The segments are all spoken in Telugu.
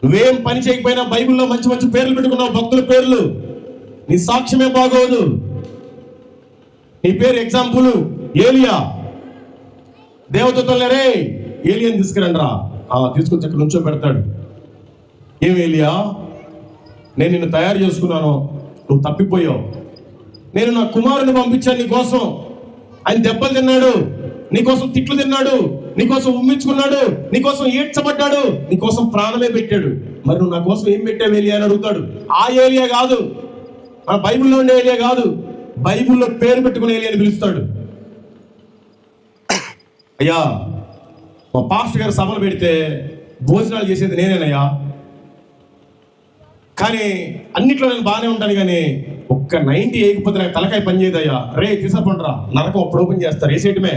నువ్వేం పని చేయకపోయినా బైబిల్లో మంచి మంచి పేర్లు పెట్టుకున్నావు, భక్తుల పేర్లు. నీ సాక్ష్యమే బాగోదు. నీ పేరు ఎగ్జాంపుల్ ఏలియా. దేవదూతలు రే ఏలియాని తీసుకురండి రా, తీసుకొచ్చి అక్కడ నుంచో పెడతాడు. ఏం ఏలియా, నేను నిన్ను తయారు చేసుకున్నాను, నువ్వు తప్పిపోయావు. నేను నా కుమారుని పంపించాను నీకోసం. ఆయన దెబ్బలు తిన్నాడు, నీకోసం తిట్లు తిన్నాడు, నీకోసం ఉమ్మించుకున్నాడు, నీకోసం ఏడ్చబడ్డాడు, నీకోసం ప్రాణమే పెట్టాడు. మరి నువ్వు నా కోసం ఏం పెట్టావు ఏలియా అని అడుగుతాడు. ఆ ఏలియా కాదు, మన బైబిల్లో ఉండే ఏలియా కాదు, బైబిల్లో పేరు పెట్టుకునే ఏలియా అని పిలుస్తాడు. అయ్యా, మా పాస్టర్ గారు సభలు పెడితే భోజనాలు చేసేది నేనేనయ్యా, కానీ అన్నిట్లో నేను బాగానే ఉంటాను, కానీ ఒక్క 90 వేయకపోతే నాకు తలకాయ పని చేయదయ్యా. రే తీసుకుంటారా, నరకం అప్పుడు ఓపెన్ చేస్తారు, వేసేయటమే.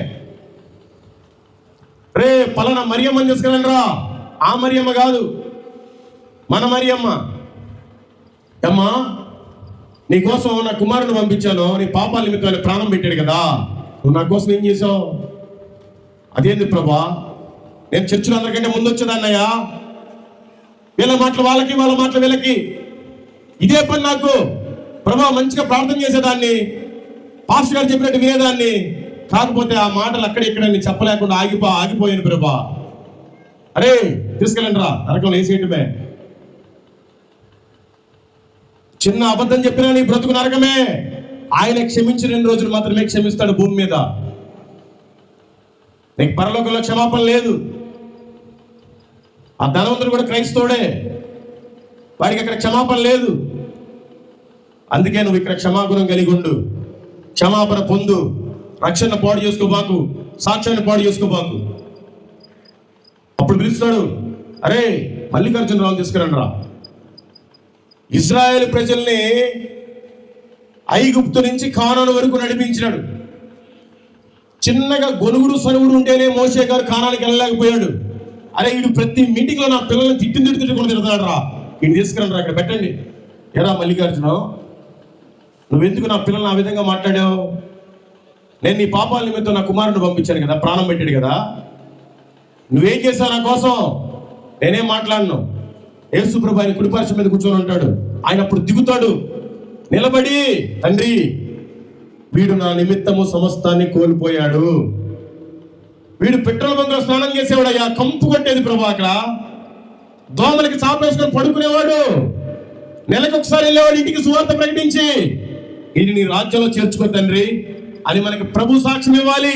రే పలానా మరియమ్మని తీసుకురండి రా, ఆ మరియమ్మ కాదు, మన మరియమ్మ. అమ్మా, నీకోసం నా కుమారుని పంపించాను, నీ పాపాల నిమిత్తం ప్రాణం పెట్టాడు కదా, నువ్వు నా కోసం ఏం చేసావు? అదేంది ప్రభా, నేను చర్చిలో అందరికంటే ముందు వచ్చేదాన్నయ్యా, వీళ్ళ మాటలు వాళ్ళకి, వాళ్ళ మాటలు వీళ్ళకి, ఇదే పని నాకు. ప్రభా, మంచిగా ప్రార్థన చేసేదాన్ని, పాస్టర్ గారు చెప్పినట్టు వినేదాన్ని, కాకపోతే ఆ మాటలు అక్కడ ఇక్కడ చెప్పలేకుండా ఆగిపోయాను ప్రభా. అరే తీసుకెళ్ళండి రా, నరకంలో వేసేయటమే. చిన్న అబద్ధం చెప్పినా నీ బ్రతుకు నరకమే. ఆయన క్షమించిన రోజులు మాత్రమే క్షమిస్తాడు భూమి మీద. నీకు పరలోకంలో క్షమాపణ లేదు. ఆ ధనవంతుడు కూడా క్రైస్తవుడే, వాడికి అక్కడ క్షమాపణ లేదు. అందుకే నువ్వు ఇక్కడ క్షమాగుణం కలిగి ఉండు, క్షమాపణ పొందు, రక్షణ పాడు చేసుకోబాకు, సాక్ష్యాన్ని పాడు చేసుకోబాకు. అప్పుడు పిలుస్తాడు, అరే మల్లికార్జునరావుని తీసుకురండి రా. ఇజ్రాయేల్ ప్రజల్ని ఐగుప్తు నుంచి కానాను వరకు నడిపించినాడు. చిన్నగా గొనుగుడు సనుగుడు ఉంటేనే మోషే గారు కానానికి వెళ్ళలేకపోయాడు. అరే వీడు ప్రతి మీటింగ్ లో నా పిల్లల్ని తిట్టుకొని తిడతాడు రా, వీడిని తీసుకురండి రా, ఇక్కడ పెట్టండి. ఎరా మల్లికార్జున, నువ్వెందుకు నా పిల్లల్ని ఆ విధంగా మాట్లాడావు? నేను నీ పాపాల నిమిత్తం నా కుమారుని పంపించాను కదా, ప్రాణం పెట్టాడు కదా, నువ్వేం చేశావు నా కోసం? నేనేం మాట్లాడను. యేసు ప్రభు ఆయన కుడిపార్శ్వం మీద కూర్చొని ఉంటాడు. ఆయన అప్పుడు దిగుతాడు, నిలబడి, తండ్రి వీడు నా నిమిత్తము సమస్తాన్ని కోల్పోయాడు. వీడు పెట్రోల్ బంక్లో స్నానం చేసేవాడయ్యా, కంపు కొట్టేది ప్రభు, అక్కడ దోమలకి చాపేసుకొని పడుకునేవాడు, నెలకు ఒకసారి వెళ్ళేవాడు ఇంటికి సువార్త ప్రకటించి, ఇది నీ రాజ్యంలో చేర్చుకో తండ్రి అని మనకి ప్రభు సాక్ష్యం ఇవ్వాలి.